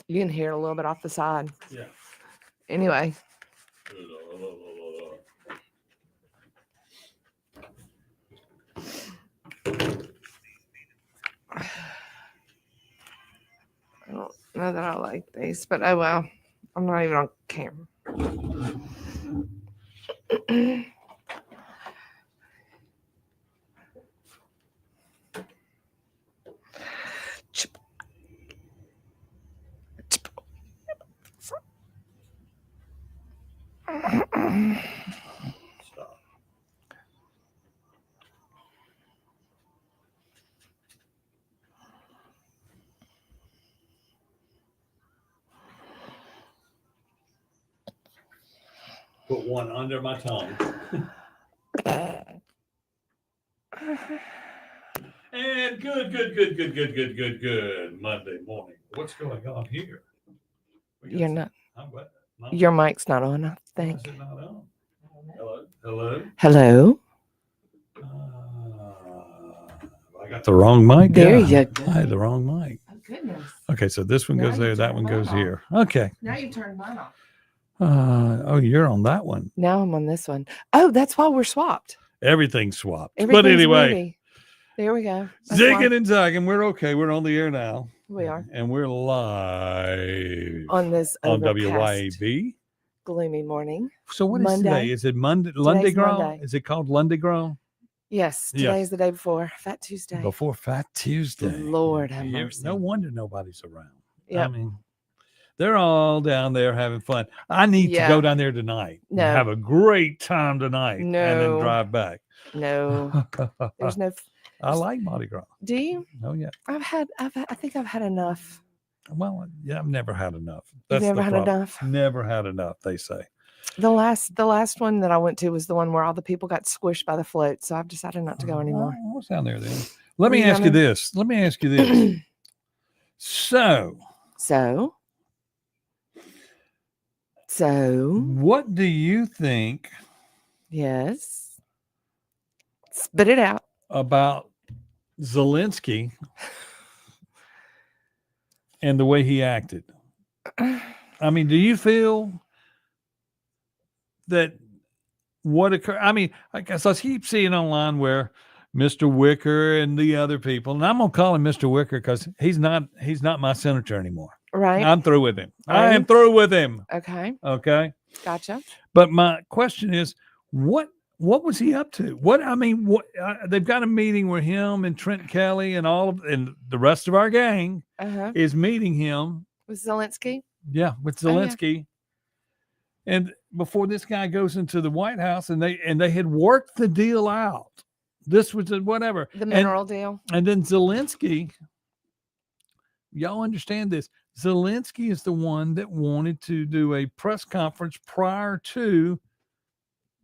You can hear it a little bit off the side. Yeah. Anyway. I don't know that I like these, but oh well. I'm not even on camera. Stop. Put one under my tongue. And good Monday morning. What's going on here? You're not. What? Your mic's not on, I Why think. is it not on? Hello? Hello? Hello? I got the wrong mic. There Yeah. you go. I had the wrong mic. Oh, goodness. Okay, so this one Now goes you there, that turned one mine goes off. here. Okay. Now you turned mine off. Oh, you're on that one. Now I'm on this one. Oh, that's why we're swapped. Everything's swapped. But Everything's anyway, movie. There we go. That's zigging why and zagging. We're okay. We're on the air now. we are And we're live on this on overcast, WYAB. gloomy morning. So what is Monday. today? Is it Monday? Today's Lundigral? Monday. Is it called Lundigral? Yes, Yes. today's the day before Fat Tuesday. Before Fat Tuesday. Lord have You- mercy. No wonder nobody's around. Yep. I mean, they're all down there having fun. I need to Yeah. go down there tonight. and No. have a great time tonight. And then No. drive back. No, there's no. I like Mardi Gras. Do you? Oh yeah. I think I've had enough. Well, yeah, I've never had enough. You've That's never the had problem. enough. Never had enough, they say. The last one that I went to was the one where all the people got squished by the float. So I've decided not to go anymore. Oh, what's down there then? Let Were me you ask you gonna- this. Let me ask you this. So, So what do you think yes, spit it out. about Zelensky and the way he acted? I mean, do you feel that what occurred? I mean, I guess I keep seeing online where Mr. Wicker and the other people, and I'm gonna call him Mr. Wicker because he's not my senator anymore. Right. I'm through with him. I Are am you? through with him. Okay. Okay. Gotcha. But my question is, what was he up to? What they've got a meeting where him and Trent Kelly and and the rest of our gang is meeting him. With Zelensky. Yeah, with Zelensky. And before this guy goes into the White House, and they had worked the deal out. This was whatever. The mineral deal. And then Zelensky, y'all understand this. Zelensky is the one that wanted to do a press conference prior to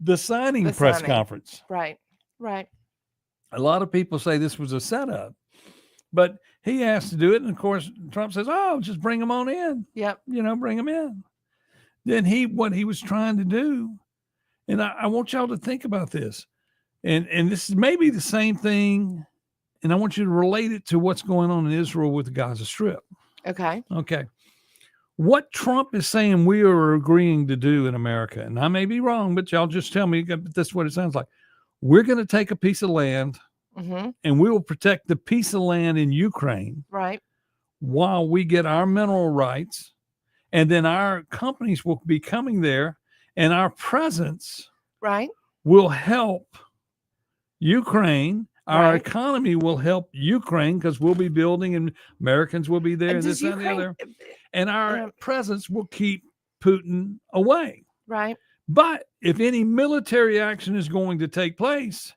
the signing press conference. Right. Right. A lot of people say this was a setup, but he asked to do it. And of course, Trump says, oh, just bring him on in. Yep. Bring him in. Then what he was trying to do, and I want y'all to think about this, and this is maybe the same thing, and I want you to relate it to what's going on in Israel with the Gaza Strip. Okay. Okay. What Trump is saying we are agreeing to do in America, and I may be wrong, but y'all just tell me this is what it sounds like. We're going to take a piece of land and we will protect the piece of land in Ukraine. Right. While we get our mineral rights, and then our companies will be coming there, and our presence will help Ukraine. Our economy will help Ukraine because we'll be building and Americans will be there. And this and the other. And our presence will keep Putin away. Right. But if any military action is going to take place,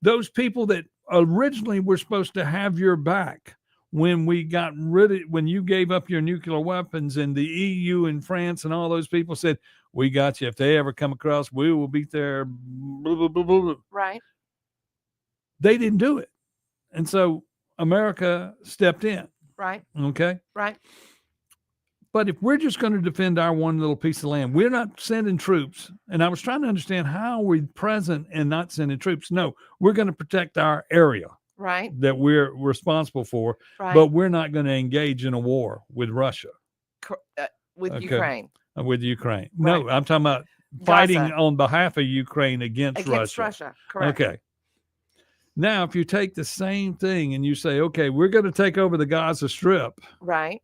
those people that originally were supposed to have your back when when you gave up your nuclear weapons, and the EU and France and all those people said, we got you. If they ever come across, we will be there. Blah, blah, blah, blah. Right. They didn't do it. And so America stepped in. Right. Okay. Right. But if we're just going to defend our one little piece of land, we're not sending troops. And I was trying to understand how we're present and not sending troops. No, we're going to protect our area. Right. That we're responsible for. Right. But we're not going to engage in a war with Russia. with Okay. Ukraine. With Ukraine. Right. No, I'm talking about fighting Gaza. on behalf of Ukraine against Russia. Correct. Okay. Now, if you take the same thing and you say, okay, we're going to take over the Gaza Strip. Right.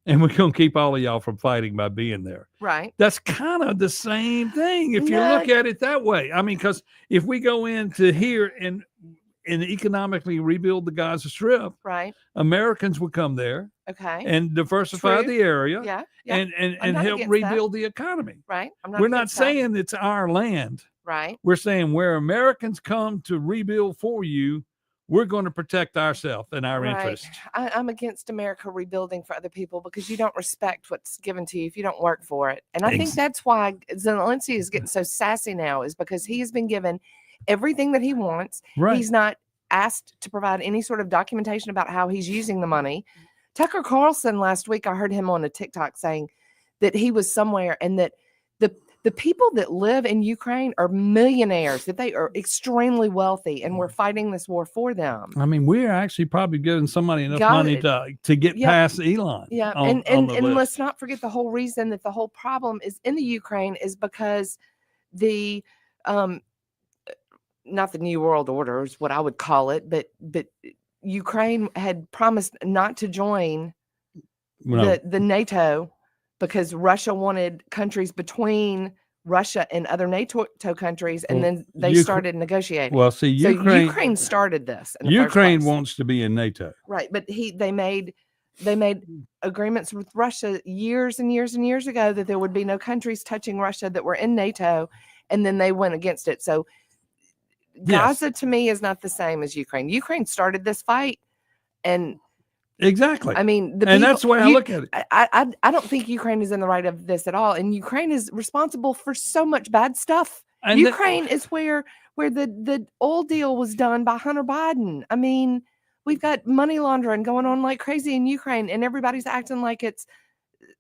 And we're going to keep all of y'all from fighting by being there. Right. That's kind of the same thing if you look at it that way. I mean, because if we go into here and economically rebuild the Gaza Strip, right, Americans would come there, okay, and diversify the area, yeah, and help rebuild the economy. Right. We're not saying it's our land. Right. We're saying where Americans come to rebuild for you, we're going to protect ourselves and our interests. I'm against America rebuilding for other people because you don't respect what's given to you if you don't work for it. And I think that's why Zelensky is getting so sassy now, is because he has been given everything that he wants. Right. He's not asked to provide any sort of documentation about how he's using the money. Tucker Carlson last week, I heard him on a TikTok saying that he was somewhere and that the people that live in Ukraine are millionaires, that they are extremely wealthy, and we're fighting this war for them. I mean, we're actually probably giving somebody enough money to get past Elon. Yeah, and let's not forget the whole reason that the whole problem is in the Ukraine is because the not the New World Order is what I would call it, but Ukraine had promised not to join the NATO because Russia wanted countries between Russia and other NATO countries, and then they started negotiating. Well, see, Ukraine started this. Ukraine wants to be in NATO, right? But they made agreements with Russia years and years and years ago that there would be no countries touching Russia that were in NATO, and then they went against it. So Gaza to me is not the same as Ukraine. Ukraine started this fight, and exactly. I mean, that's the way I look at it. I don't think Ukraine is in the right of this at all, and Ukraine is responsible for so much bad stuff. And Ukraine is where the oil deal was done by Hunter Biden. I mean, we've got money laundering going on like crazy in Ukraine, and everybody's acting like it's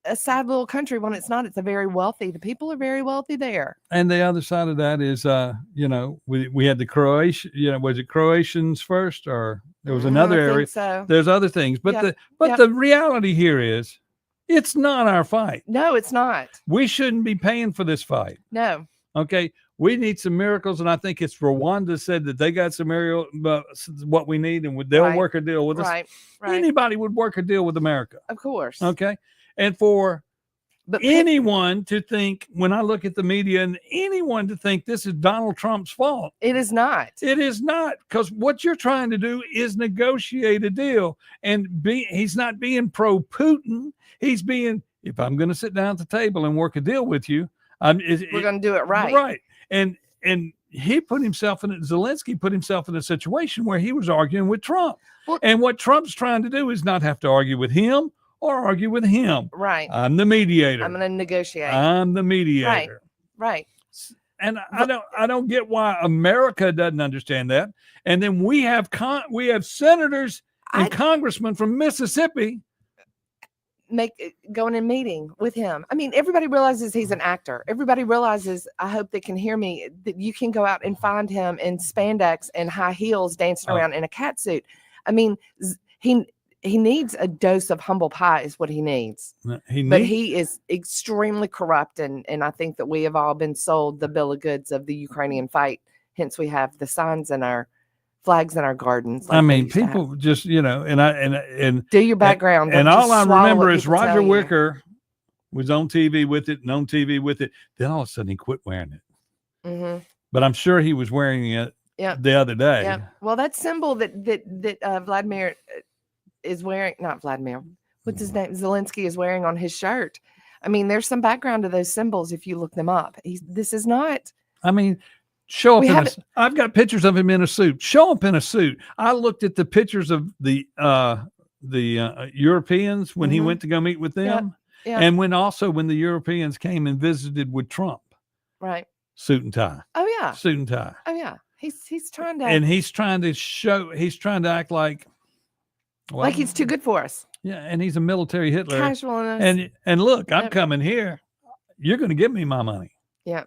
a sad little country when it's not. It's the people are very wealthy there. And the other side of that is, we had the Croatian, was it Croatians first, or there was another area? So. There's other things, but the reality here is, it's not our fight. No, it's not. We shouldn't be paying for this fight. No. Okay. We need some miracles, and I think it's Rwanda said that they got some what we need, and they'll work a deal with us. Right. Anybody would work a deal with America. Of course. Okay. And for anyone to think, when I look at the media, and anyone to think this is Donald Trump's fault. It is not. It is not, because what you're trying to do is negotiate a deal. And he's not being pro-Putin. He's being, if I'm going to sit down at the table and work a deal with you, we're going to do it right. Right. And Zelensky put himself in a situation where he was arguing with Trump. Well, and what Trump's trying to do is not have to argue with him or argue with him. Right. I'm the mediator. I'm going to negotiate. I'm the mediator. Right. And I don't get why America doesn't understand that. And then we have senators and congressmen from Mississippi going and meeting with him. I mean, everybody realizes he's an actor. Everybody realizes, I hope they can hear me, that you can go out and find him in spandex and high heels dancing around in a cat suit. I mean, he needs a dose of humble pie is what he needs. But he is extremely corrupt, and I think that we have all been sold the bill of goods of the Ukrainian fight. Hence, we have the signs in our flags in our gardens. I mean, people just, and do your background. And all I remember is Roger Wicker was on TV with it and on TV with it. Then all of a sudden he quit wearing it. Mm-hmm. But I'm sure he was wearing it the other day. Yeah. Well, that symbol that Vladimir is wearing, not Vladimir, what's his name? Zelensky is wearing on his shirt. I mean, there's some background to those symbols if you look them up. This is not. I mean, show up I've got pictures of him in a suit. Show up in a suit. I looked at the pictures of the Europeans when he went to go meet with them, and when the Europeans came and visited with Trump. Right. Suit and tie. Oh yeah. Suit and tie. Oh yeah. He's trying to. And he's trying to act like. Well, like he's too good for us. Yeah, and he's a military Hitler. Casual. And look, I'm coming here. You're going to give me my money. Yeah.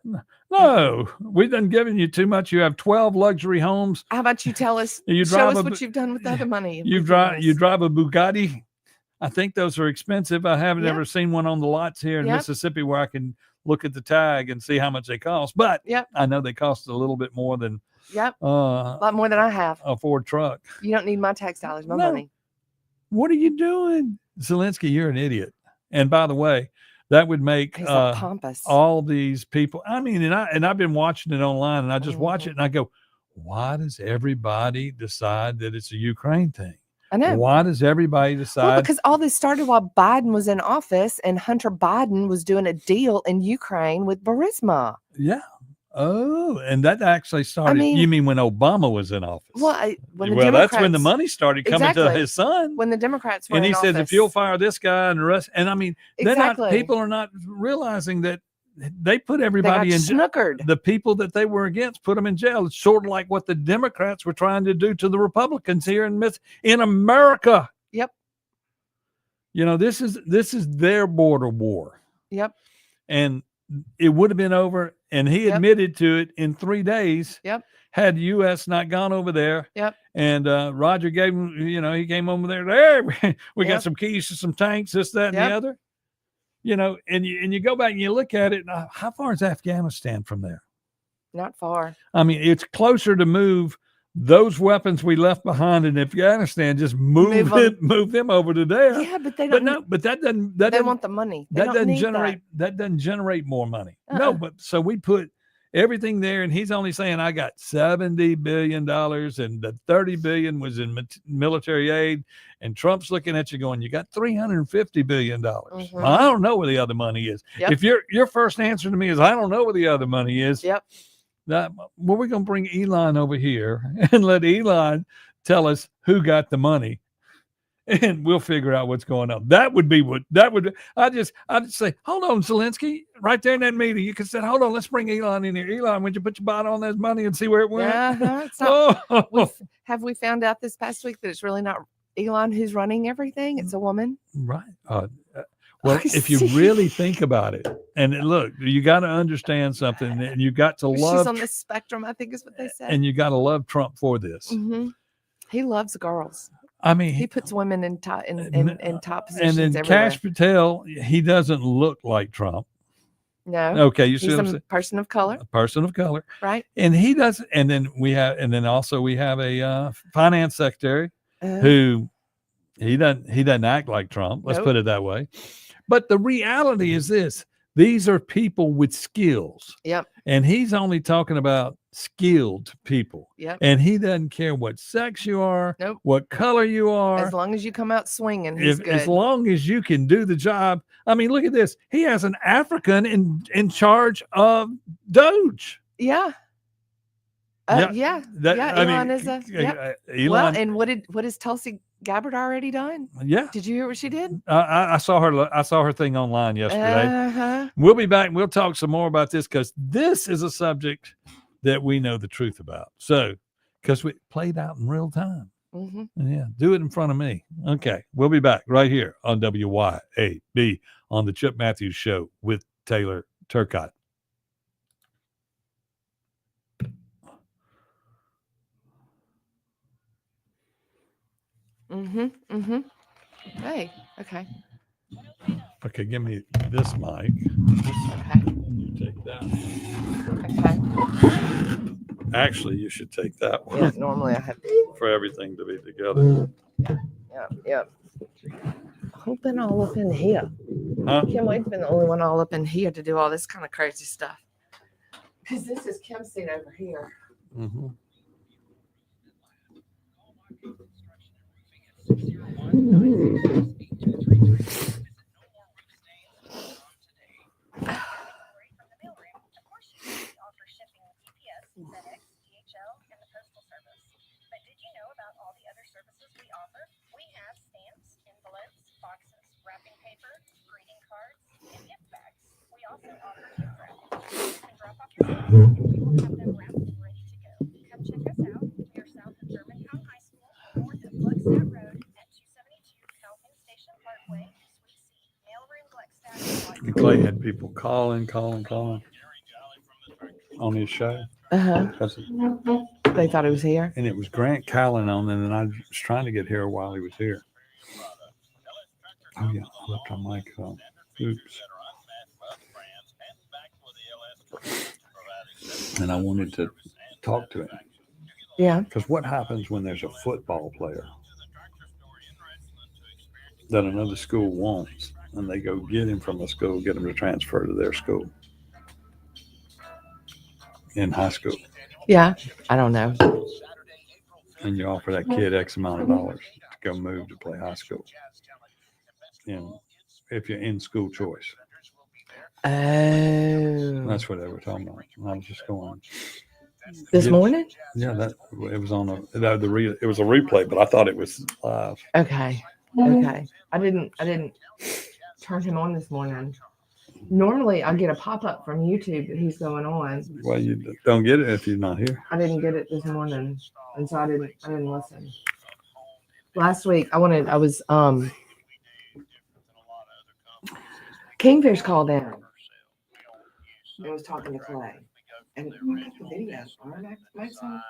No, we done given you too much. You have 12 luxury homes. How about you tell us? Show us what you've done with the other money. You drive a Bugatti. I think those are expensive. I haven't Yep. ever seen one on the lots here in Yep. Mississippi where I can look at the tag and see how much they cost. But Yep. I know they cost a little bit more than Yep. A lot more than I have. a Ford truck. You don't need my tax dollars, my No. money. What are you doing? Zelensky, you're an idiot. And by the way, that would make He's all pompous. all these people. I mean, and I've been watching it online, and I just watch it Mm-hmm. and I go, why does everybody decide that it's a Ukraine thing? I know. Why does everybody decide? Well, because all this started while Biden was in office and Hunter Biden was doing a deal in Ukraine with Burisma. Yeah. Oh, and that actually started. mean- you mean when Obama was in office? Well, when the Well, that's when the Democrats- money started coming to Exactly. his son. When the Democrats were And he in says, office. if you'll fire this guy and the rest, and I mean, they're Exactly. not. People are not realizing that they put they got everybody in jail. snookered. The people that they were against put them in jail. It's sort of like what the Democrats were trying to do to the Republicans here in America. Yep. You know, this is their border war, Yep. and it would have been over. And he Yep. admitted to it in 3 days. Yep. Had the U.S. not gone over there. Yep. And Roger gave him, he came over there. Hey, we got Yep. some keys to some tanks, this, that, and Yep. the other. And you go back and you look at it. How far is Afghanistan from there? Not far. I mean, it's closer to move those weapons we left behind in Afghanistan. Just move them over to there. Yeah, but they But don't. no, but that doesn't. They want the money. They That don't doesn't need generate. That doesn't generate more money. No, but so we put everything there, and he's only saying I got $70 billion, and the 30 billion was in military aid. And Trump's looking at you, going, "You got $350 billion." Mhm. Well, I don't know where the other money is. Yep. If your first answer to me is I don't know where the other money is, Yep. well, we're going to bring Elon over here and let Elon tell us who got the money, and we'll figure out what's going on. That would be what that would. I'd say, hold on, Zelensky, right there in that meeting, you could say, hold on, let's bring Elon in here. Elon, would you put your bottom on that money and see where it went? It's not, Oh, have we found out this past week that it's really not Elon who's running everything? It's a woman. right. Well, if you really think about it, and look, you got to understand something, and you got to love. She's on the spectrum, I think is what they said. And you got to love Trump for this. Mm-hmm. He loves girls. I mean, He puts women in top in top and positions then everywhere. Cash Patel, he doesn't look like Trump. No, Okay, you see he's what I'm a saying? person of color, A person of color, right? and he does. And then also we have a finance secretary who he doesn't act like Trump. Let's Nope. put it that way. But the reality is this: these are people with skills. Yep. And he's only talking about skilled people. Yep. And he doesn't care what sex you are, Nope. what color you are. As long as you come out swinging, he's good. As long as you can do the job. I mean, look at this. He has an African in charge of Doge. Yeah. Yeah, Elon is a. Yep. Elon. Well, and what has Tulsi Gabbard already done? Yeah, Did you hear what she did? I saw her. I saw her thing online yesterday. Uh-huh. We'll be back. We'll talk some more about this because this is a subject that we know the truth about. So, because we played out in real time. Mm-hmm. Yeah, do it in front of me. Okay, we'll be back right here on WYAB on the Chip Matthews Show with Taylor Turcotte. Mm-hmm. Mm-hmm. Hey. Okay. Okay, give me this mic. Okay. You take that. Okay. Actually, you should take that one Yeah. Normally I have. for everything to be together. Yep. Yep. Hoping all up in here. Huh? Can't wait to be the only one all up in here to do all this kind of crazy stuff. Because this is Kim's seat over here. Mm-hmm. FedEx, DHL, and the Postal Service. But did you know about all the other services we offer? We have stamps, envelopes, boxes, wrapping paper, greeting cards, and gift bags. We also offer gift wrapping. You can drop off your box, and we will have them wrapped and ready to go. Come check us out. We are south of Germantown High School, north of Gluckstadt Road at 272 Calhoun Station Parkway, Suite C, mailroom Gluckstadt. Clay had people calling on his show. Uh-huh. 'Cause- They thought he was here. And it was Grant Callen on, and then I was trying to get here while he was here. Oh yeah, I left our mic on. Oops. And I wanted to talk to him. Yeah. Because what happens when there's a football player that another school wants and they go get him from a school, get him to transfer to their school in high school? Yeah. I don't know. And you offer that kid X amount of dollars to go move to play high school. And if you're in school choice. Oh. That's what they were talking about. And I was just going. This morning? Yeah, that it was on it was a replay, but I thought it was live. Okay. Okay. I didn't turn him on this morning. Normally I get a pop-up from YouTube that he's going on. Well, you don't get it if you're not here. I didn't get it this morning. And so I didn't listen. Last week I was Kingfish called in. I was talking to Clay. And I got the video. All right, Maxine?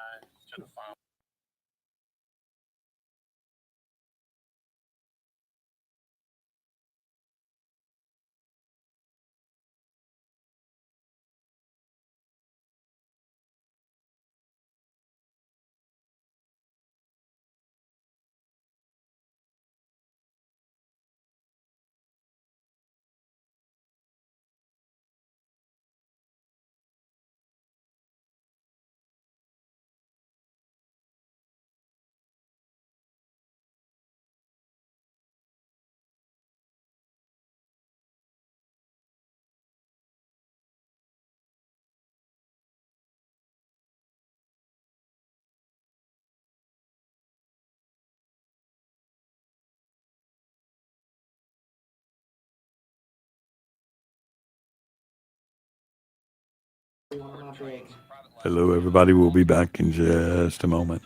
Hello, everybody. We'll be back in just a moment.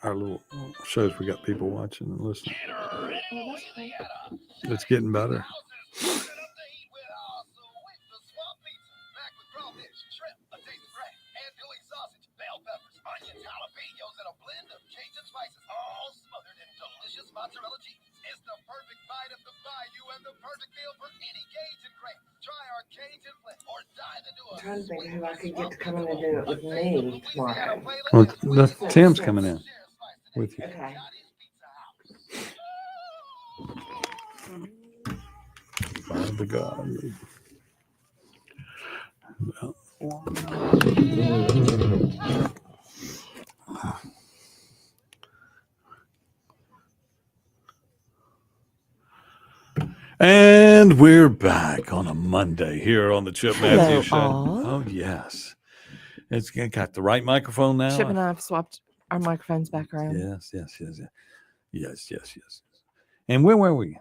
Our little shows, we got people watching and listening. It's getting better. Mozzarella cheese is the perfect bite of the bayou and the perfect meal for any Cajun crate. Try our Cajun blend or dive into a. I'm trying to think who I could get to come in and do it with me tomorrow. Well, Tim's coming in with you. Okay. Father God. And we're back on a Monday here on the Chip Matthews Show. Oh, yes. It's got the right microphone now. Chip and I have swapped our microphones back around. Yes. And where were we?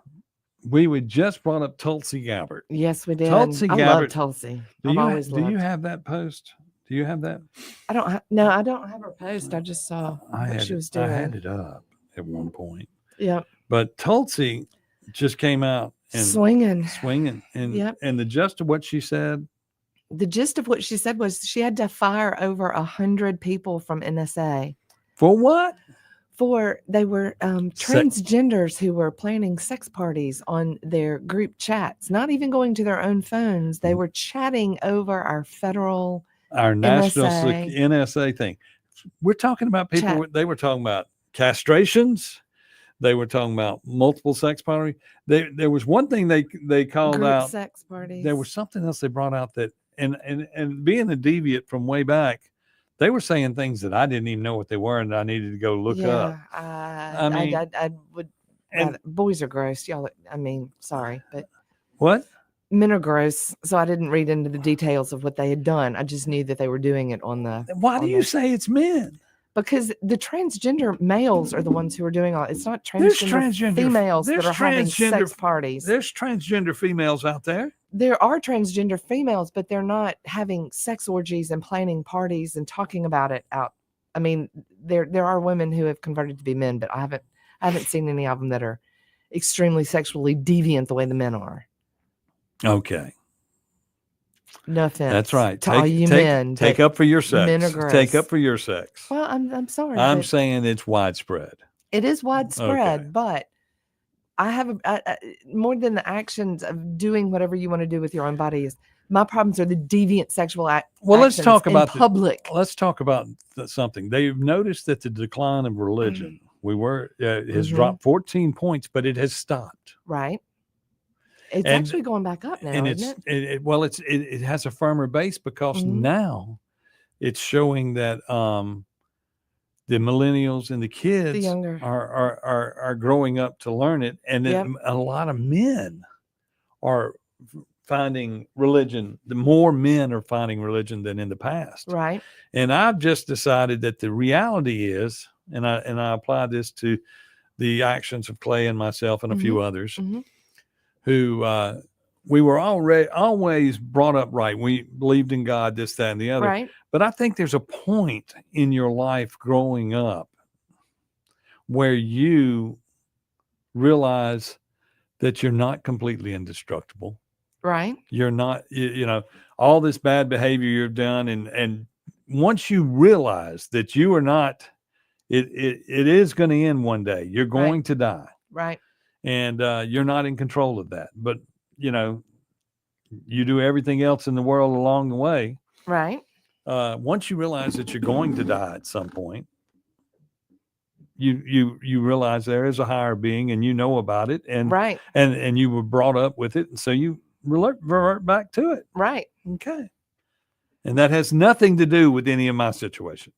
We just brought up Tulsi Gabbard. Yes, we did. Tulsi I Gabbard. love Tulsi. Do you have that post? Do you have that? I don't have her post. I just saw what she was doing. I had it up at one point. Yep. But Tulsi just came out and swinging. And the gist of what she said. The gist of what she said was she had to fire over 100 people from NSA. For what? They were transgenders who were planning sex parties on their group chats, not even going to their own phones. They were chatting over our national NSA thing. We're talking about people. They were talking about castrations. They were talking about multiple sex parties. There was one thing they called group out sex parties. There was something else they brought out that and being a deviant from way back, they were saying things that I didn't even know what they were, and I needed to go look up. I would. Boys are gross, y'all. I mean, sorry, but what? Men are gross, so I didn't read into the details of what they had done. I just knew that they were doing it on the. Why do you say it's men? Because the transgender males are the ones who are doing all. It's not transgender females that are having sex parties. There's transgender females out there. There are transgender females, but they're not having sex orgies and planning parties and talking about it out. I mean, there are women who have converted to be men, but I haven't seen any of them that are extremely sexually deviant the way the men are. Okay. No offense. That's right. To all you men. Take but up for your sex. men are Take gross. up for your sex. Well, I'm sorry. I'm but saying it's widespread. it is widespread, Okay. but I have more than the actions of doing whatever you want to do with your own body is my problems are the deviant sexual Well, let's actions talk in about public. Let's talk about something. They've noticed that the decline of religion has Mhm. dropped 14 points, but it has stopped. Right. It's And- actually going back up now, And isn't it? it has a firmer base because Mhm. now it's showing that the millennials and the kids The younger. are growing up to learn it, and Yep. then a lot of men are finding religion. The more men are finding religion than in the past. Right. And I've just decided that the reality is, and I apply this to the actions of Clay and myself and a few others Mhm. who we were always brought up right. We believed in God, this, that, and the other. Right. But I think there's a point in your life growing up where you realize that you're not completely indestructible. Right. You're not, all this bad behavior you've done. And once you realize that you are not, it is going to end one day. You're going to die. Right. And you're not in control of that. But, you do everything else in the world along the way. Right. Once you realize that you're going to die at some point, you realize there is a higher being, and you know about it, and Right. and you were brought up with it, and so you revert back to it. Right. Okay, and that has nothing to do with any of my situation.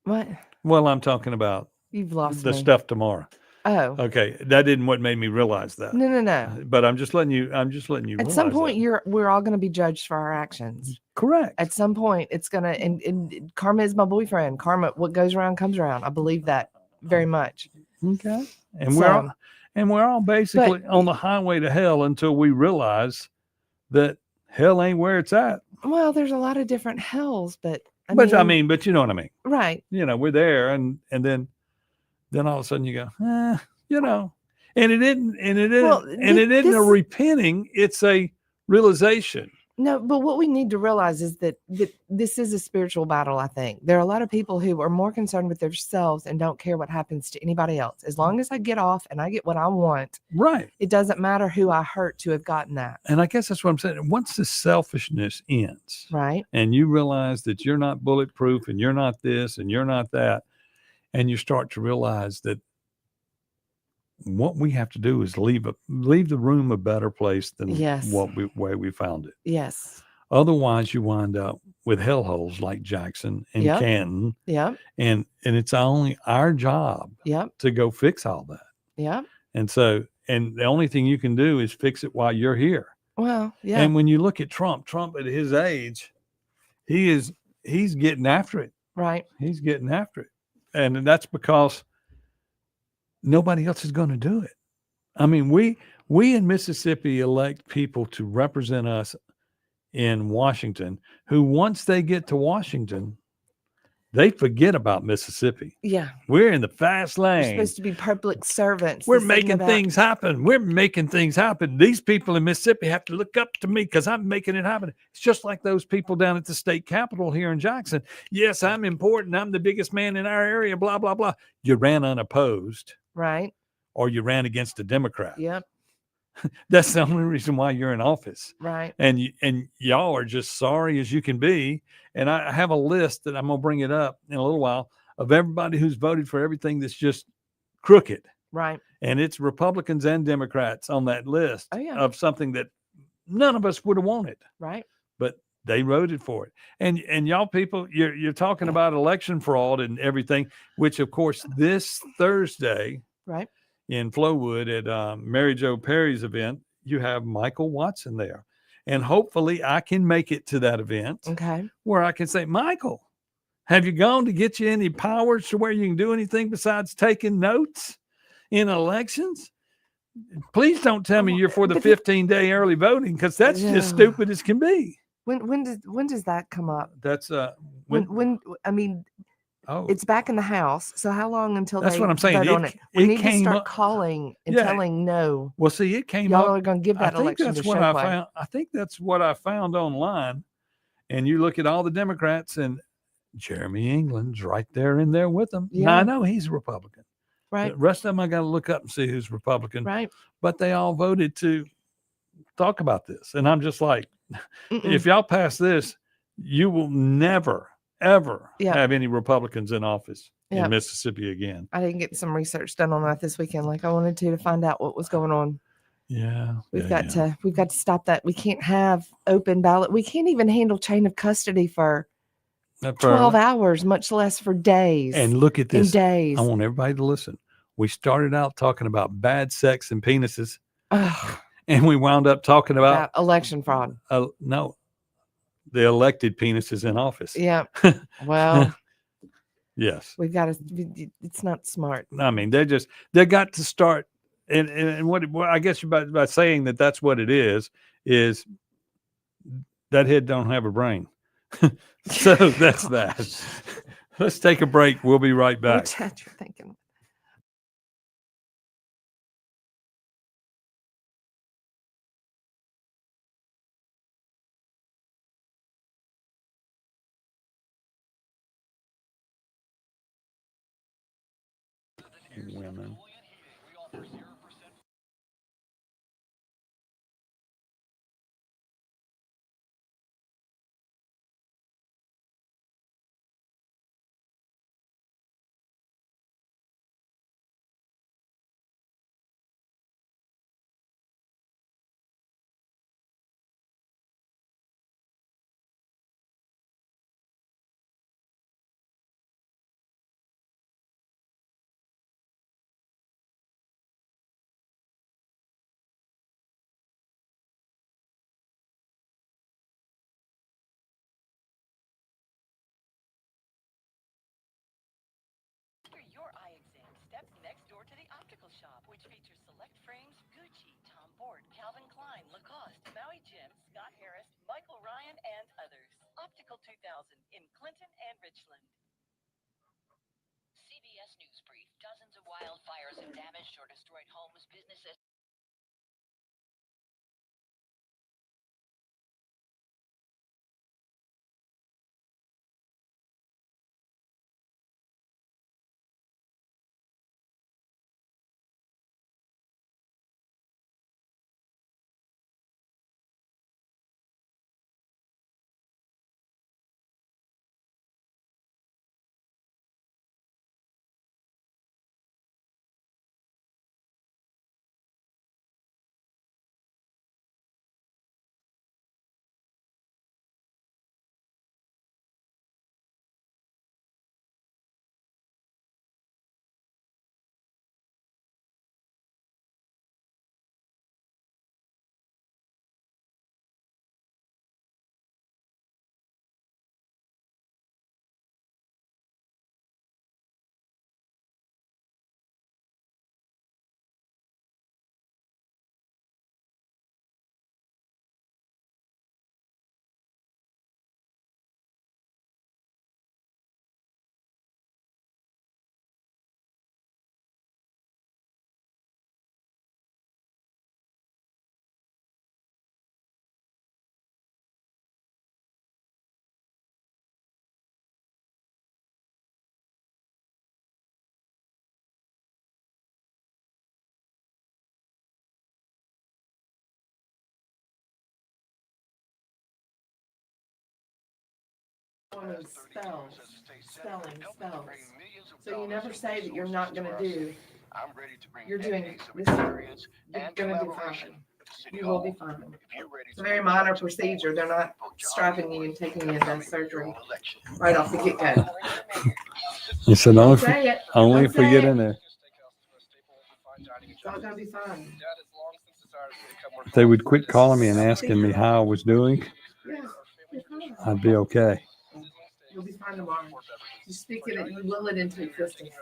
What? Well, I'm talking about You've lost the me. stuff tomorrow. Oh. Okay, that didn't what made me realize that. No. But I'm just letting you. At some point, we're all going to be judged for our actions. Correct. At some point, it's gonna and karma is my boyfriend. Karma, what goes around comes around. I believe that very much. Okay, and So- we're all basically on the highway to hell until we realize that hell ain't where it's at. Well, there's a lot of different hells, but But you know what I mean. right. We're there, and then all of a sudden you go, and it isn't a repenting. It's a realization. No, but what we need to realize is that this is a spiritual battle. I think there are a lot of people who are more concerned with themselves and don't care what happens to anybody else. As long as I get off and I get what I want, Right. it doesn't matter who I hurt to have gotten that. And I guess that's what I'm saying. Once the selfishness ends, Right. and you realize that you're not bulletproof, and you're not this, and you're not that, and you start to realize that what we have to do is leave the room a better place than Yes. where we found it. Yes. Otherwise, you wind up with hellholes like Jackson and Yep. Canton, Yep. and it's only our job Yep. to go fix all that. Yep. And so, and the only thing you can do is fix it while you're here. Well, yeah. And when you look at Trump at his age, he's getting after it. Right. He's getting after it. And that's because nobody else is going to do it. I mean, we in Mississippi elect people to represent us in Washington, who once they get to Washington, they forget about Mississippi. Yeah. We're in the fast We're lane. supposed to be public servants. We're This thing making about- things happen. We're making things happen. These people in Mississippi have to look up to me because I'm making it happen. It's just like those people down at the state capitol here in Jackson. Yes, I'm important. I'm the biggest man in our area, blah, blah, blah. You ran unopposed, Right. or you ran against a Democrat. Yep. That's the only reason why you're in office. Right. And y'all are just sorry as you can be. And I have a list that I'm going to bring it up in a little while of everybody who's voted for everything that's just crooked. Right. And it's Republicans and Democrats on that list Oh, yeah. of something that none of us would have wanted, Right. but they voted for it. And y'all people, you're talking about election fraud and everything, which of course this Thursday Right. in Flowood at Mary Jo Perry's event, you have Michael Watson there. And hopefully I can make it to that event Okay. where I can say, Michael, have you gone to get you any powers to where you can do anything besides taking notes in elections? Please don't tell me you're for the But 15-day early voting, because that's Yeah. just stupid as can be. When does that come up? That's When I mean, Oh, It's back in the House. So how long until that's they what I'm saying. vote on It, it? We it need to came start up. calling and Yeah. telling no. Well, see, it came Y'all up. are going to give I that think election that's to what I Chokwe. found. I think that's what I found online. And you look at all the Democrats, and Jeremy England's right there in there with them. Now, I Yeah. know he's a Republican. Right. The rest of them, I got to look up and see who's Republican. Right. But they all voted to talk about this. And I'm just like, Mm-mm. if y'all pass this, you will never, ever Yeah. have any Republicans in office Yeah. in Mississippi again. I didn't get some research done on that this weekend like I wanted to find out what was going on. Yeah. We've got to stop that. We can't have open ballot. We can't even handle chain of custody for 12 hours, much less for days. And look at this. Days. I want everybody to listen. We started out talking about bad sex and penises. Ugh, And we wound up talking about election fraud. No, the elected penises in office. Yeah. Well, yes. we've got to, it's not smart. I mean, they got to start. And what I guess by saying that that's what it is that head don't have a brain. So that's that. Let's take a break. We'll be right back. What's that you're thinking? Women. After your eye exam, step next door to the optical shop, which features select frames, Gucci, Tom Ford, Calvin Klein, Lacoste, Maui Jim, Scott Harris, Michael Ryan, and others. Optical 2000 in Clinton and Richland. CBS News Brief. Dozens of wildfires have damaged or destroyed homes, businesses. Spells. So you never say that you're not going to do. You're doing this. You're going to do fine. You will be fine. It's a very minor procedure. They're not strapping you and taking you into surgery right off the get-go. You said only if we get in there. It's all going to be fine. They would quit calling me and asking me how I was doing. Yeah, I'd be okay. you'll be fine tomorrow. You speak it, you will it into existence.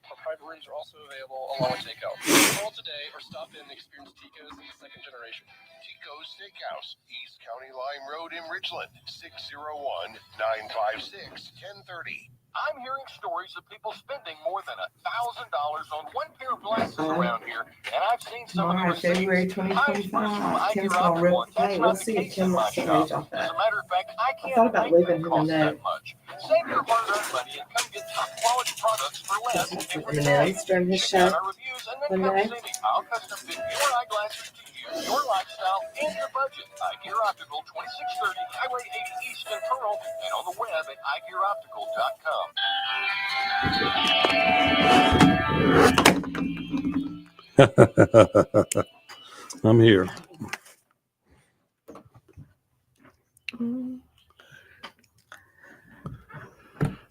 Our private rooms are also available along with takeout. Call today or stop in and experience Tico's second generation. Tico's Steakhouse, East County Line Road in Richland, 601-956-1030. I'm hearing stories of people spending more than $1,000 on one pair of glasses around here, and I've seen some of the Tomorrow, February receipts. I'm sprucing from 2025. Tim's Eye gonna Optical, rip. and that's Hey, not let's the see if case Tim in my wants to shop. age off As that. a matter of fact, I I can't thought about make leaving them him a cost that note. much. Save your hard-earned money and come get top-quality products for less every day. M&M's during his Check out show our reviews and then one come day. see me. I'll custom fit your eyeglasses to you, your lifestyle, and your budget. Eye Gear Optical, 2630 Highway 80 East in Pearl, and on the web at eyegearoptical.com. I'm here.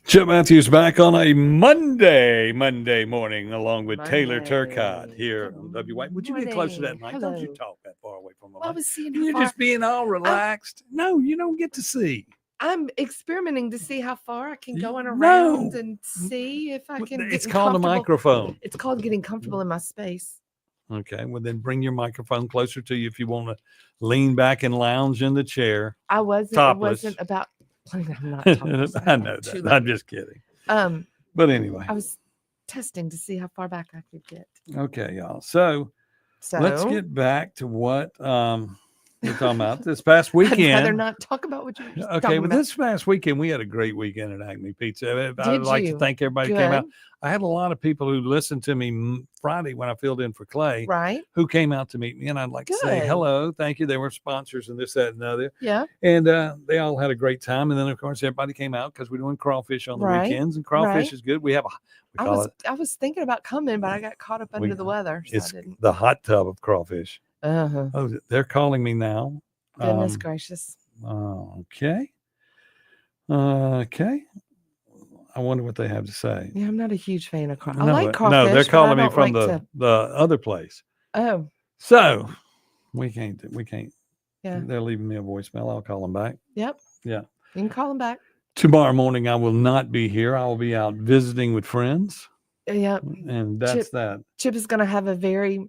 Chip Matthews back on a Monday morning, along with Taylor Turcott here on WY. Would you get closer to that mic? Don't you Hello. talk that far away from the Well, I mic. was seeing You're how far. just being all relaxed. No, you don't get to see. I'm experimenting to see how far I can go and No. around and see if I can. It's get called a comfortable. microphone. It's called getting comfortable in my space. Okay, well then bring your microphone closer to you if you want to lean back and lounge in the chair. I wasn't. Topless. It wasn't about. I'm not topless. I know Too that. I'm late. just kidding. But anyway, I was testing to see how far back I could get. Okay, y'all. So So let's get back to what we're talking about this past weekend. I'd rather not talk about what you were just Okay, talking well, about. this past weekend we had a great weekend at Acme Pizza. I Did would like to you? thank everybody who came out. Good. I had a lot of people who listened to me Friday when I filled in for Clay, Right. who came out to meet me, and I'd like to say Good. hello, thank you. They were sponsors and this, that, and the other, Yeah. and they all had a great time. And then of course everybody came out because we're doing crawfish on the Right, weekends, and crawfish right. is good. We have I was thinking about coming, but I got caught up under the weather. So I it's didn't. the hot tub of crawfish. Uh-huh. Oh, they're calling me now. Goodness gracious. Okay. Okay. I wonder what they have to say. Yeah, I'm not a huge fan of crawfish. I No, like but- crawfish. no, they're but I calling me don't from like the other place. Oh, So we can't. yeah. They're leaving me a voicemail. I'll call them back. Yep. Yeah. You can call them back. Tomorrow morning, I will not be here. I will be out visiting with friends, Yep. and that's that. Chip is going to have a very.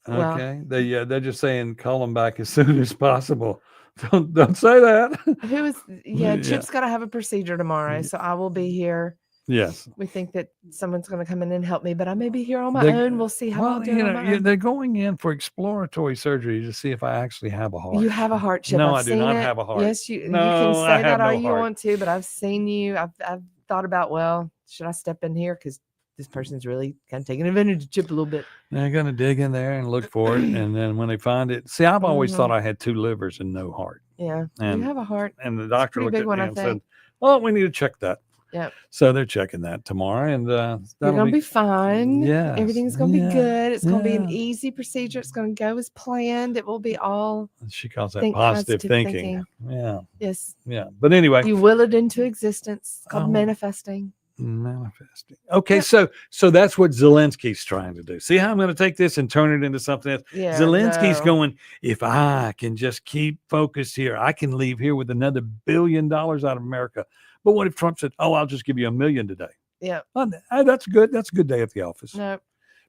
Well- Okay. They're just saying call them back as soon as possible. Don't say that. Who is? Yeah, Yeah. Chip's got to have a procedure tomorrow, so I will be here. Yes. We think that someone's going to come in and help me, but I may be here on my They- own. We'll see how I'll Well, do. On my own. they're going in for exploratory surgery to see if I actually have a heart. You have a heart, Chip. No, I've I do seen not it. have a heart. Yes, you No, can I say have that all no you heart. want to, but I've seen you. I've thought about, well, should I step in here because this person's really kind of taking advantage of Chip a little bit. They're going to dig in there and look for it, and then when they find it, see, I've always Mhm. thought I had 2 livers and no heart, Yeah, And- you have a heart. and the doctor pretty looked big at one, me I and said, think. "Well, we need to check that." Yep. So they're checking that tomorrow, and You're that'll gonna be fine. Yes, Everything's gonna yeah, be good. It's gonna be an yeah. easy procedure. It's gonna go as planned. It will be all She calls that think positive positive thinking. Yeah, yes. yeah. But anyway, You will it into existence. It's called Oh. manifesting. manifesting. Okay, Yep. so that's what Zelensky's trying to do. See how I'm going to take this and turn it into something else. Yeah. Zelensky's no. going, if I can just keep focused here, I can leave here with another $1 billion out of America. But what if Trump said, "Oh, I'll just give you $1 million today"? Yeah. Oh, that's good. That's a good day at the office. No.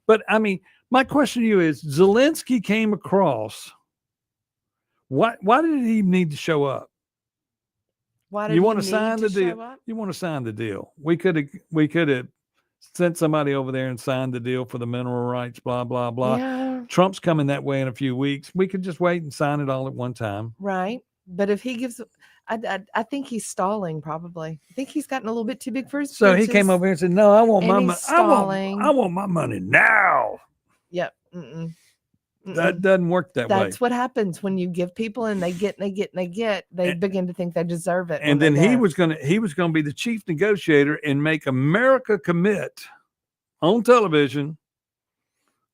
But I mean, my question to you is, Zelensky came across. Why did he need to show up? Why did You he want to need sign the show deal? up? You want to sign the deal? We could have sent somebody over there and signed the deal for the mineral rights. Blah blah blah. Yeah. Trump's coming that way in a few weeks. We could just wait and sign it all at one time. Right. But if he gives, I think he's stalling. Probably. I think he's gotten a little bit too big for his. So he came britches. over here and said, "No, I want And my he's money. stalling. I want my money now." Yep. Mm-mm. That doesn't work that way. That's what happens when you give people and they get. They And- begin to think they deserve it. And when then they he don't. was gonna be the chief negotiator and make America commit on television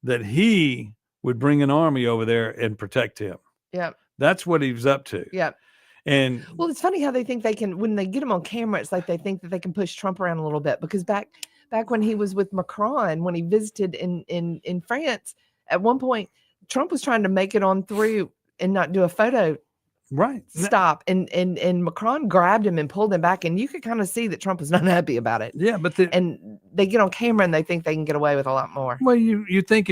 that he would bring an army over there and protect him. Yep. That's what he was up to. Yep. And Well, it's funny how they think they can when they get him on camera. It's like they think that they can push Trump around a little bit because back when he was with Macron, when he visited in France, at one point Trump was trying to make it on through and not do a photo right. stop, and Macron grabbed him and pulled him back, and you could kind of see that Trump was not happy about it. Yeah, but And they get on camera and they think they can get away with a lot more. well, you think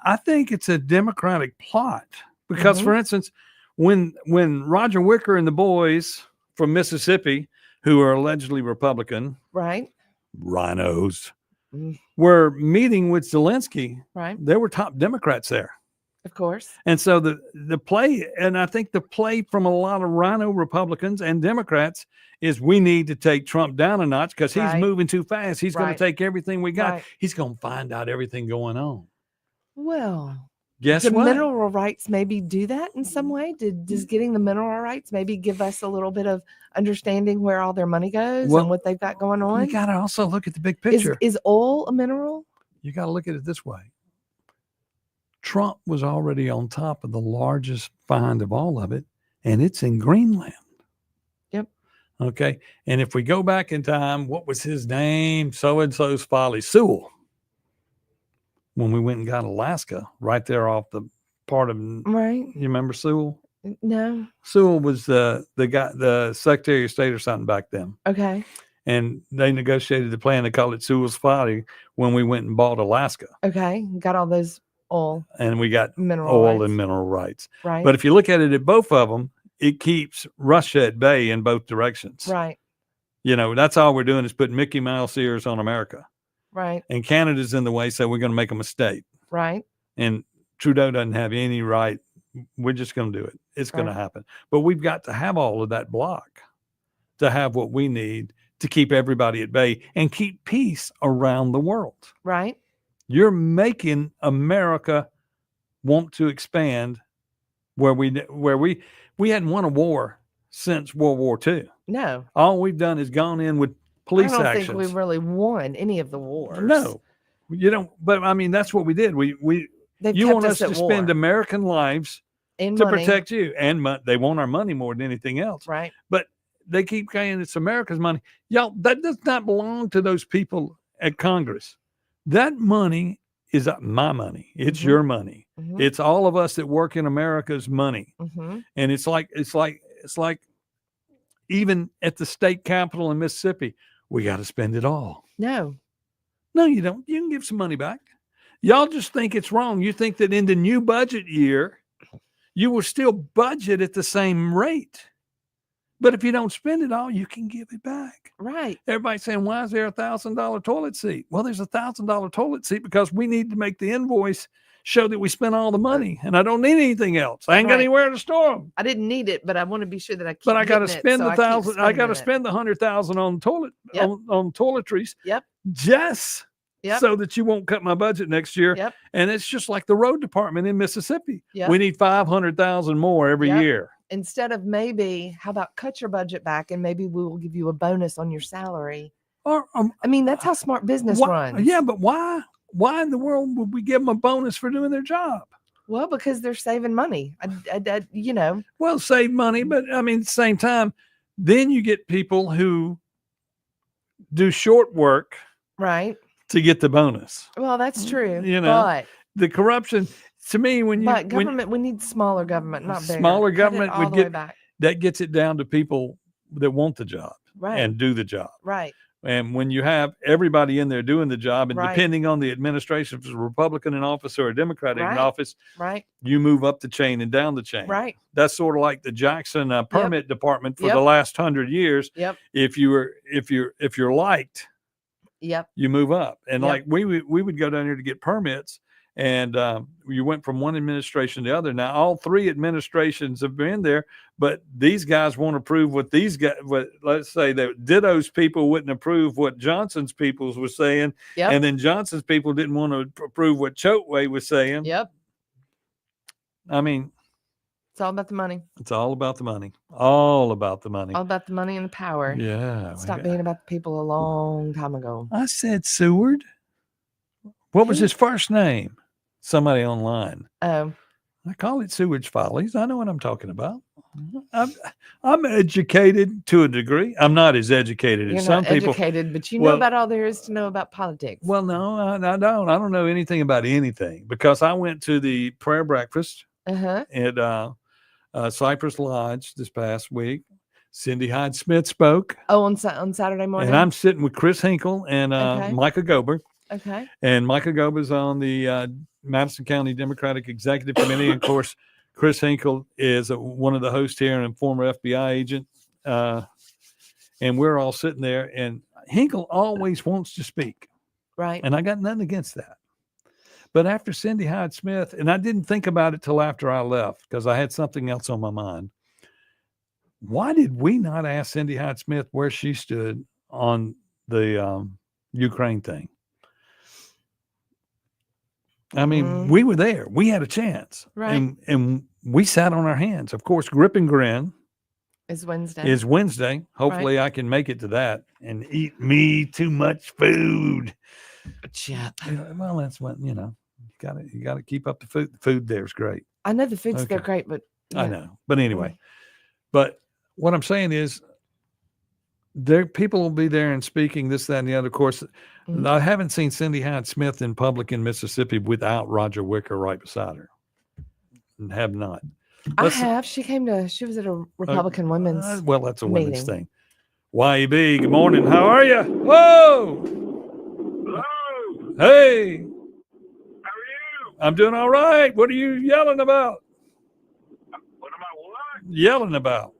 I think it's a Democratic plot because, Mhm. for instance, when Roger Wicker and the boys from Mississippi who are allegedly Republican, Right. rhinos, Mm. were meeting with Zelensky. Right. There were top Democrats there. Of course. And so the play, and I think the play from a lot of rhino Republicans and Democrats is we need to take Trump down a notch because he's Right. moving too fast. He's going Right. to take everything we got. Right. He's going to find out everything going on. Well, Guess the what? mineral rights maybe do that in some way. Does getting the mineral rights maybe give us a little bit of understanding where all their money goes Well, and what they've got going on? You got to also look at the big Is, picture. is oil a mineral? You got to look at it this way. Trump was already on top of the largest find of all of it, and it's in Greenland. Yep. Okay. And if we go back in time, what was his name? So-and-so's folly, Sewell. When we went and got Alaska, right there off the part of, you Right. remember Sewell? No. Sewell was the guy, the Secretary of State or something back then. Okay. And they negotiated the plan to call it Sewell's folly when we went and bought Alaska. Okay. Got all those oil, And we got mineral oil rights. and mineral rights. Right. But if you look at it at both of them, it keeps Russia at bay in both directions. right. You know, that's all we're doing is putting Mickey Mouse ears on America. Right. And Canada's in the way, so we're going to make them a state. Right. And Trudeau doesn't have any right. We're just going to do it. It's going to Right. happen. But we've got to have all of that block to have what we need to keep everybody at bay and keep peace around the world. Right. You're making America want to expand where we hadn't won a war since World War II. No. All we've done is gone in with police I don't actions. think we really won any of the wars. No, you don't. But I mean, that's what we did. They've You kept want us at to spend war. American lives And to money. protect you, and they want our money more than anything else. Right. But they keep saying it's America's money. Y'all, that does not belong to those people at Congress. That money is my money. It's Mhm. your money. Mhm. It's all of us that work in America's money. Mhm. And it's like even at the state capitol in Mississippi, we got to spend it all. No. No, you don't. You can give some money back. Y'all just think it's wrong. You think that in the new budget year, you will still budget at the same rate. But if you don't spend it all, you can give it back. Right. Everybody's saying, why is there a $1,000 toilet seat? Well, there's a $1,000 toilet seat because we need to make the invoice show that we spent all the money, and I don't need anything else. I ain't got Right. anywhere to store them. I didn't need it, but I want to be sure that I keep But I got to getting it, spend so the I keep $1,000. I got to spending it. spend the $100,000 on toilet Yep. on toiletries. Yep. Just Yep. so that you won't cut my budget next year. Yep. And it's just like the road department in Mississippi. Yep. We need 500,000 more every Yep. year. Instead of maybe, how about cut your budget back and maybe we will give you a bonus on your salary. Or I mean, that's how smart business runs. Yeah, but why? Why in the world would we give them a bonus for doing their job? Well, because they're saving money. You know. Well, save money, but I mean, at the same time, then you get people who do short work Right. to get the bonus. Well, that's true. You know, but The corruption, to me, when you government, we need smaller government, not bigger. Smaller Cut it government all would the way get- back. that gets it down to people that want the job Right. and do the job. Right. And when you have everybody in there doing the job, and Right. depending on the administration, if it's a Republican in office or a Democrat in Right. office, Right. you move up the chain and down the chain. Right. That's sort of like the Jackson permit department for Yep. the last 100 years. Yep. If you're liked, Yep. you move up. And Yep. like we would go down here to get permits, and you went from one administration to the other. Now all three administrations have been there, but these guys won't approve what these guys. What let's say that Ditto's people wouldn't approve what Johnson's peoples was saying, Yep. and then Johnson's people didn't want to approve what Chokwe was saying. Yep. I mean, It's all about the money. it's all about the money. All about the money. All about the money and the power. Yeah. Stop being about the people a long time ago. I said Seward. What was Who? his first name? Somebody online. Oh, I call it sewage follies. I know what I'm talking about. I'm educated to a degree. I'm not as educated you're as some not people. educated, but you know Well- about all there is to know about politics. Well, no, I don't. I don't know anything about anything because I went to the prayer breakfast Uh-huh. at Cypress Lodge this past week. Cindy Hyde Smith spoke, Oh, on Saturday morning. and I'm sitting with Chris Hinkle and Okay. Micah Gober. okay. And Micah Gober's on the Madison County Democratic Executive Committee. And of course, Chris Hinkle is one of the hosts here and a former FBI agent. and we're all sitting there, and Hinkle always wants to speak, Right. and I got nothing against that. But after Cindy Hyde Smith, and I didn't think about it till after I left because I had something else on my mind. Why did we not ask Cindy Hyde Smith where she stood on the Ukraine thing? I mean, we were there. We had a chance. Right. And we sat on our hands. Of course, Grip and Grin Is Wednesday. is Wednesday. Hopefully I can make it to that and eat me too much food. Yep. Well, that's what, you gotta keep up the food. The food there's great. I know the food's they're Okay. great, but I yeah. know. But anyway, but what I'm saying is there people will be there and speaking this, that, and the other. Of course, I haven't seen Cindy Hyde Smith in public in Mississippi without Roger Wicker right beside her. And have not. I have. She was at a Republican women's well, that's a women's meeting. thing. YEB, good morning. How are you? Whoa! Hello. Hey, How are you? I'm doing all right. What are you yelling about? What am I what? Yelling about.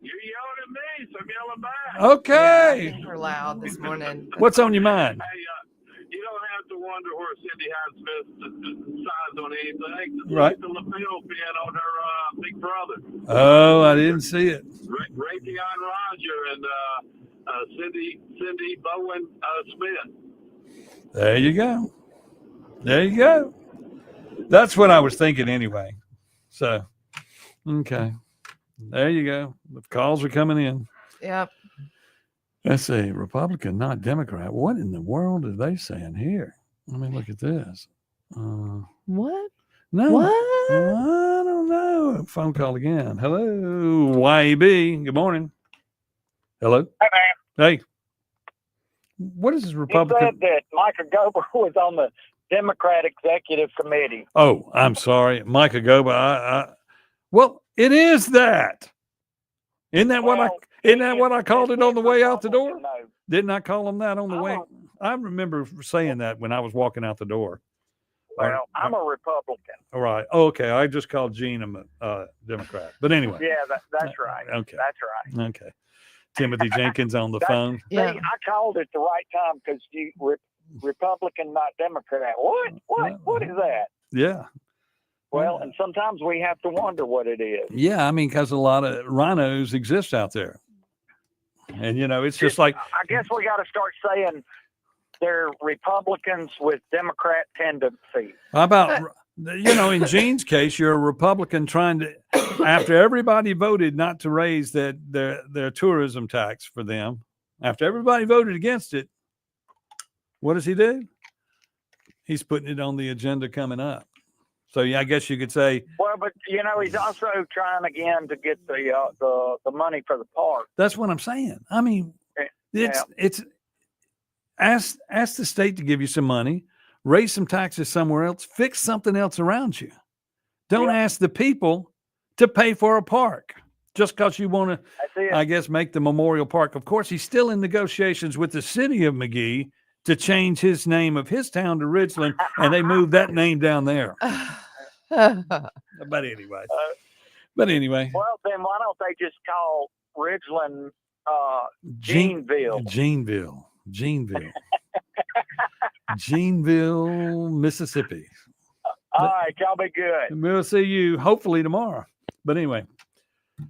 You're yelling at me, so I'm yelling back. Yeah, I Okay. think we're loud this morning. What's on your mind? Hey, you don't have to wonder where Cindy Hyde Smith signs on anything. Just Right. like the lapel pin on her big brother, Oh, I didn't see it. Raytheon Roger and Cindy Bowen Smith. There you go. There you go. That's what I was thinking anyway. So, okay. There you go. The calls are coming in. Yep. Let's see. Republican, not Democrat. What in the world are they saying here? Let me look at this. What? No. What? I don't know. Phone call again. Hello, YEB. Good morning. Hello. Hey, man. Hey. What is this He Republican? said that Micah Gober was on the Democrat Executive Committee. Oh, I'm sorry, Micah Goba. Well, it is that. Isn't that what I called it on the way out the door? No. Didn't I call him that on the way? I'm I remember saying that when I was walking out the door. Well, I'm a Republican. All right. Oh, okay. I just called Gene a Democrat. But anyway. Yeah, that's right. Okay. That's right. Okay. Timothy Jenkins on the phone. See, Yeah. I called at the right time because you Republican, not Democrat. What is that? Yeah. Well, and sometimes we have to wonder what it is. Yeah. I mean, because a lot of rhinos exist out there. And, it's just like. I guess we got to start saying they're Republicans with Democrat tendencies. How about, in Gene's case, you're a Republican trying to, after everybody voted not to raise their tourism tax for them, after everybody voted against it, what does he do? He's putting it on the agenda coming up. So, yeah, I guess you could say. Well, but, he's also trying again to get the money for the park. That's what I'm saying. I mean, it's ask the state to give you some money, raise some taxes somewhere else, fix something else around you. Don't ask the people to pay for a park just because you want to, I guess, make the memorial park. Of course, he's still in negotiations with the city of McGee to change his name of his town to Ridgeland, and they moved that name down there. But anyway. Well, then why don't they just call Ridgeland Geneville? Geneville, Mississippi. All right, y'all be good. We'll see you hopefully tomorrow. But anyway,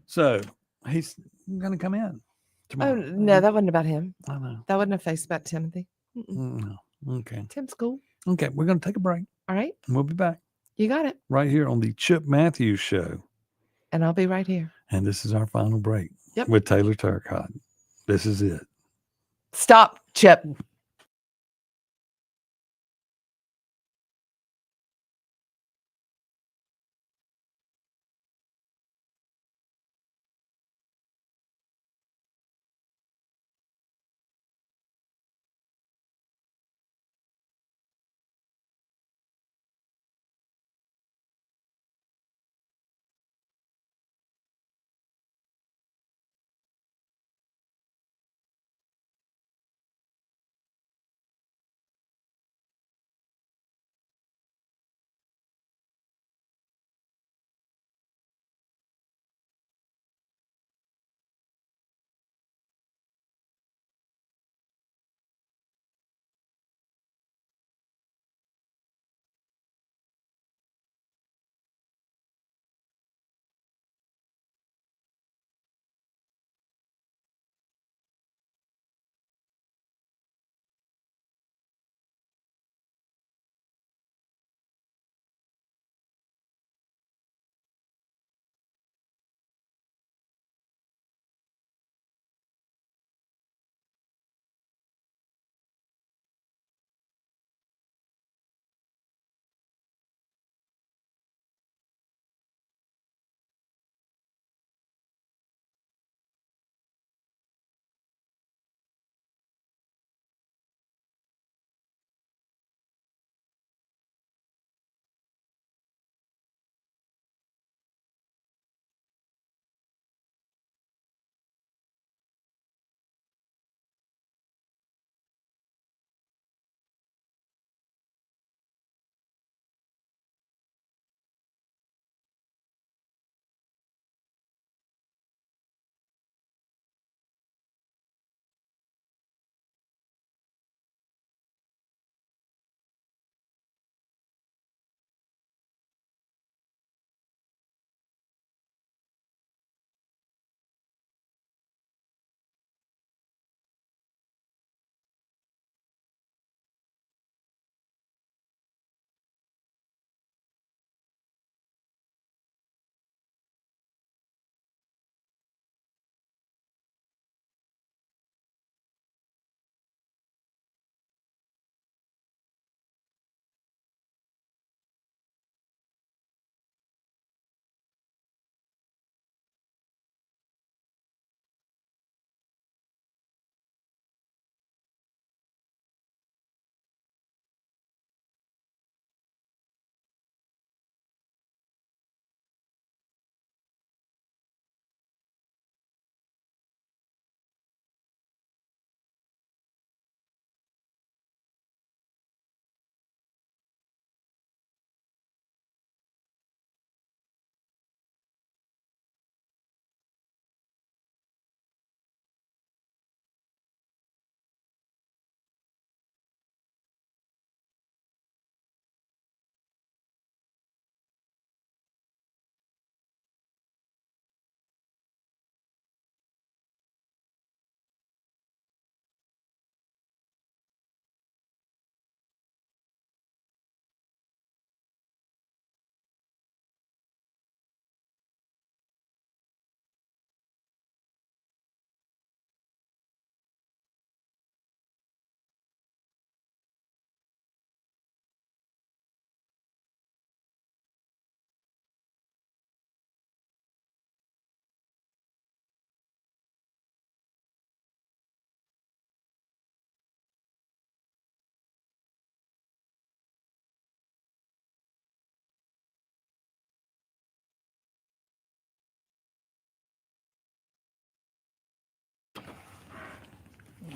so he's going to come in tomorrow. Oh, no, that wasn't about him. I know. That wasn't a face about Timothy. No. Okay. Tim's cool. Okay. We're going to take a break. All right. We'll be back You got it. right here on the Chip Matthews Show. And I'll be right here. And this is our final break Yep. with Taylor Turcotte. This is it. Stop, Chip.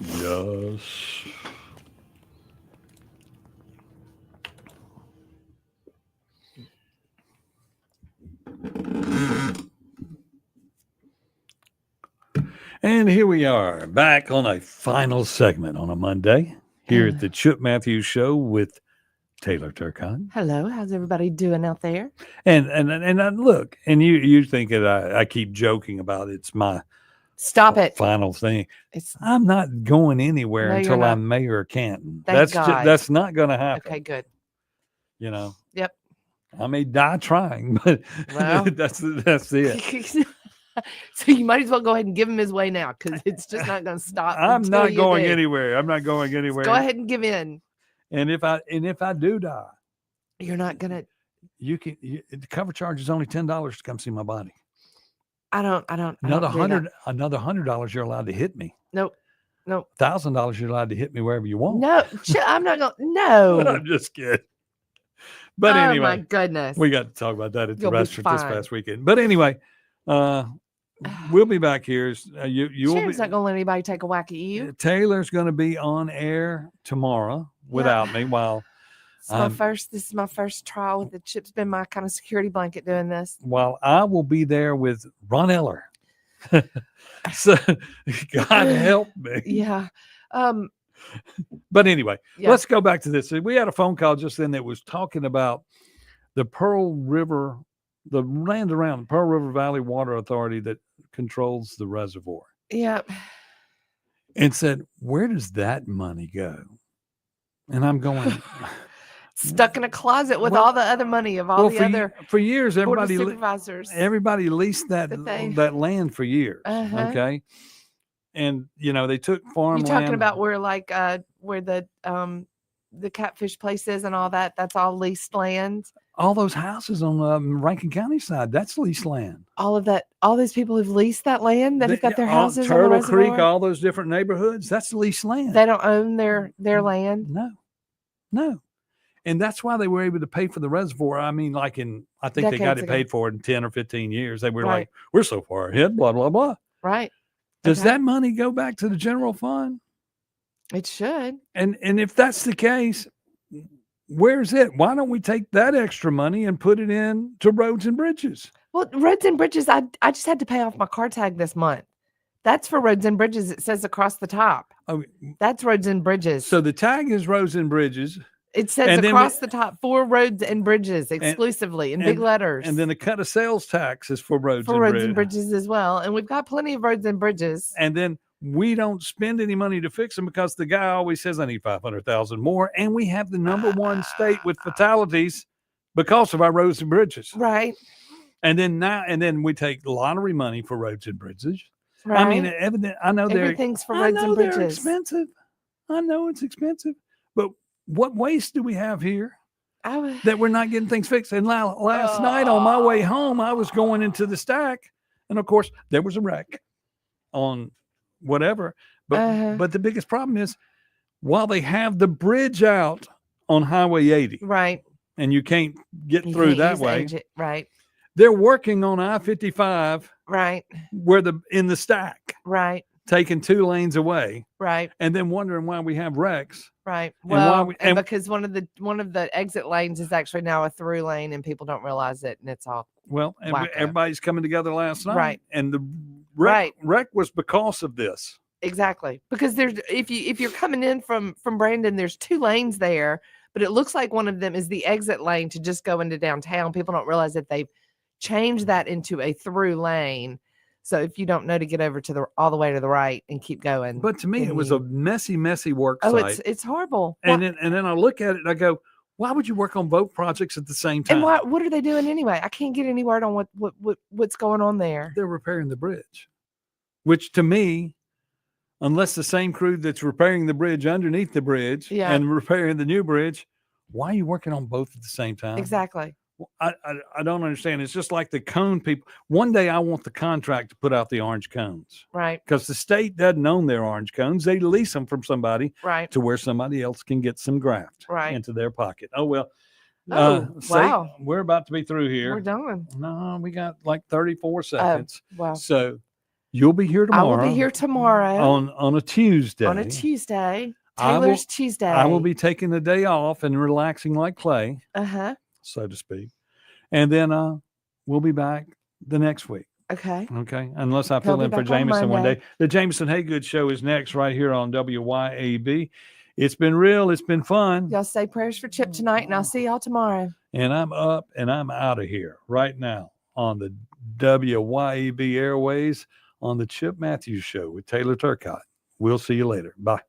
Yes. And here we are back on a final segment on a Monday here at the Chip Matthews Show with Taylor Turcotte. Hello, how's everybody doing out there? And look, and you think that I keep joking about it's my Stop it. final thing. It's I'm not going anywhere No, you're until not. I'm mayor of Canton. Thank God. That's not going to happen. okay, good. You know. Yep. I may die trying, but Well. that's it. So you might as well go ahead and give him his way now, because it's just not going to stop. I'm until not you going do. anywhere. I'm not going anywhere. Go ahead and give in. And if I do die, You're not gonna. the cover charge is only $10 to come see my body. I don't. Another do that. $100 you're allowed to hit me. Nope. $1,000 you're allowed to hit me wherever you want. No, I'm not going. No. I'm just kidding. But oh my anyway, goodness. we got to talk about that at the You'll be restaurant this fine. past weekend. But anyway, we'll be back here. You'll Sharon's be. not going to let anybody take a whack at you. Taylor's going to be on air tomorrow without me while This is my first trial with the Chip's been my kind of security blanket doing this. I will be there with Ron Eller. So God help me. Yeah. But anyway, Yeah. let's go back to this. We had a phone call just then that was talking about the Pearl River, the land around the Pearl River Valley Water Authority that controls the reservoir, Yeah. and said, where does that money go? And I'm going, Stuck in a closet with Well- all the other money of all the other for years, board of everybody supervisors. leased that That they- that land for years. Uh-huh. Okay. And they took farmland. You're talking about where where the catfish place is and all that. That's all leased land. all those houses on the Rankin County side. That's leased land. All of that. All those people who've leased that land that have got their houses on the Turtle reservoir. Creek, all those different neighborhoods. That's leased land. They don't own their land. No. And that's why they were able to pay for the reservoir. I mean, I think they got Decades it ago. paid for in 10 or 15 years. They were Right. like, we're so far ahead, blah, blah, blah. Right. Does Okay. that money go back to the general fund? It should. And if that's the case, where's it? Why don't we take that extra money and put it in to roads and bridges? Well, roads and bridges. I just had to pay off my car tag this month. That's for roads and bridges. It says across the top. Oh, That's roads and bridges. so the tag is roads and bridges, it says and then across the top for roads and bridges exclusively in big letters. and then the cut of sales tax is for roads, for roads and bridges as well. And we've got plenty of roads and bridges. And then we don't spend any money to fix them because the guy always says, I need 500,000 more. And we have the number one state with fatalities because of our roads and bridges. Right. And then we take lottery money for roads and bridges. Right. I mean, I know everything's for I roads know and they're bridges. expensive. I know it's expensive, but what waste do we have here that we're not getting things fixed? And last night on my way home, I was going into the stack, and of course there was a wreck on whatever. But the biggest problem is while they have the bridge out on Highway 80, right, and you can't get You through can't that use way, exit, right, they're working on I-55 right, where in the stack, right, taking 2 lanes away, right, and then wondering why we have wrecks. right. And why Well, we- and and- because one of the exit lanes is actually now a through lane, and people don't realize it, and it's all Well, and wacko. everybody's coming together last night, Right. And the Right. wreck was because of this. exactly because there's if you're coming in from Brandon, there's 2 lanes there, but it looks like one of them is the exit lane to just go into downtown. People don't realize that they've changed that into a through lane. So if you don't know to get over to all the way to the right and keep going. But to me, then it was you- a messy work oh, site. it's horrible. And then I look at it and I go, why would you work on both projects at the same time? And what are they doing anyway? I can't get any word on what's going on there. They're repairing the bridge, which to me, unless the same crew that's repairing the bridge underneath the bridge Yeah. and repairing the new bridge, why are you working on both at the same time? Exactly. Well, I don't understand. It's just like the cone people. One day I want the contract to put out the orange cones Right. because the state doesn't own their orange cones. They lease them from somebody Right. to where somebody else can get some graft Right. into their pocket. Oh, well. Oh, see, wow. We're about to be through here. We're done. No, we got like 34 seconds. Wow. So You'll be here I tomorrow. will be here tomorrow on a Tuesday. on a Tuesday. I will- Taylor's Tuesday. I will be taking the day off and relaxing like clay, so to speak. And then we'll be back the next week. Okay. Okay. Unless I He'll fill be in for back on Jameson one Monday. day. The Jameson Haygood Show is next right here on WYAB. It's been real. It's been fun. Y'all say prayers for Chip tonight, and I'll see y'all tomorrow. And I'm up and I'm out of here right now on the WYAB Airways on the Chip Matthews Show with Taylor Turcotte. We'll see you later. Bye.